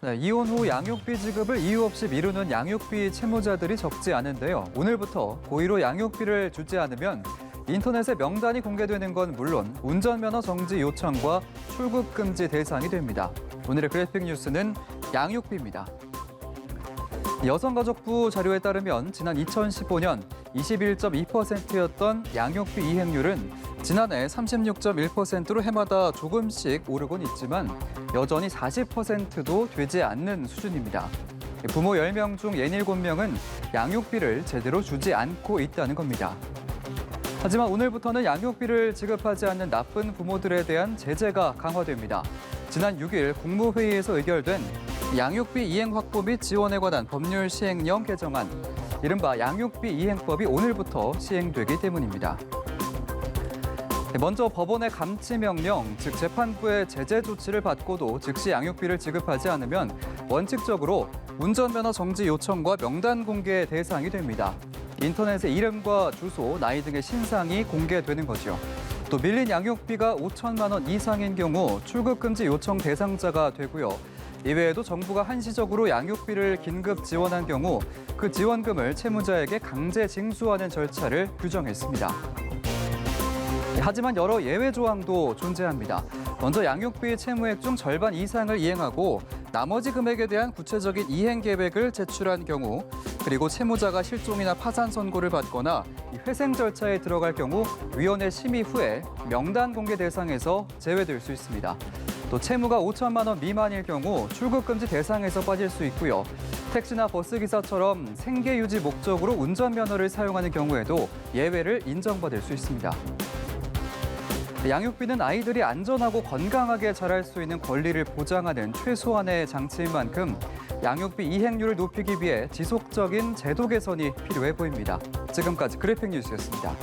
네, 이혼 후 양육비 지급을 이유 없이 미루는 양육비 채무자들이 적지 않은데요. 오늘부터 고의로 양육비를 주지 않으면 인터넷에 명단이 공개되는 건 물론 운전면허 정지 요청과 출국 금지 대상이 됩니다. 오늘의 그래픽 뉴스는 양육비입니다. 여성가족부 자료에 따르면 지난 2015년 21.2%였던 양육비 이행률은 지난해 36.1%로 해마다 조금씩 오르곤 있지만 여전히 40%도 되지 않는 수준입니다. 부모 10명 중 67명은 양육비를 제대로 주지 않고 있다는 겁니다. 하지만 오늘부터는 양육비를 지급하지 않는 나쁜 부모들에 대한 제재가 강화됩니다. 지난 6일 국무회의에서 의결된 양육비 이행 확보 및 지원에 관한 법률 시행령 개정안, 이른바 양육비 이행법이 오늘부터 시행되기 때문입니다. 먼저 법원의 감치 명령, 즉 재판부의 제재 조치를 받고도 즉시 양육비를 지급하지 않으면 원칙적으로 운전면허 정지 요청과 명단 공개 대상이 됩니다. 인터넷에 이름과 주소, 나이 등의 신상이 공개되는 거죠. 또 밀린 양육비가 5천만 원 이상인 경우 출국 금지 요청 대상자가 되고요. 이외에도 정부가 한시적으로 양육비를 긴급 지원한 경우 그 지원금을 채무자에게 강제 징수하는 절차를 규정했습니다. 하지만 여러 예외 조항도 존재합니다. 먼저 양육비 채무액 중 절반 이상을 이행하고 나머지 금액에 대한 구체적인 이행 계획을 제출한 경우, 그리고 채무자가 실종이나 파산 선고를 받거나 회생 절차에 들어갈 경우 위원회 심의 후에 명단 공개 대상에서 제외될 수 있습니다. 또 채무가 5천만 원 미만일 경우 출국 금지 대상에서 빠질 수 있고요. 택시나 버스 기사처럼 생계 유지 목적으로 운전면허를 사용하는 경우에도 예외를 인정받을 수 있습니다. 양육비는 아이들이 안전하고 건강하게 자랄 수 있는 권리를 보장하는 최소한의 장치인 만큼 양육비 이행률을 높이기 위해 지속적인 제도 개선이 필요해 보입니다. 지금까지 그래픽 뉴스였습니다.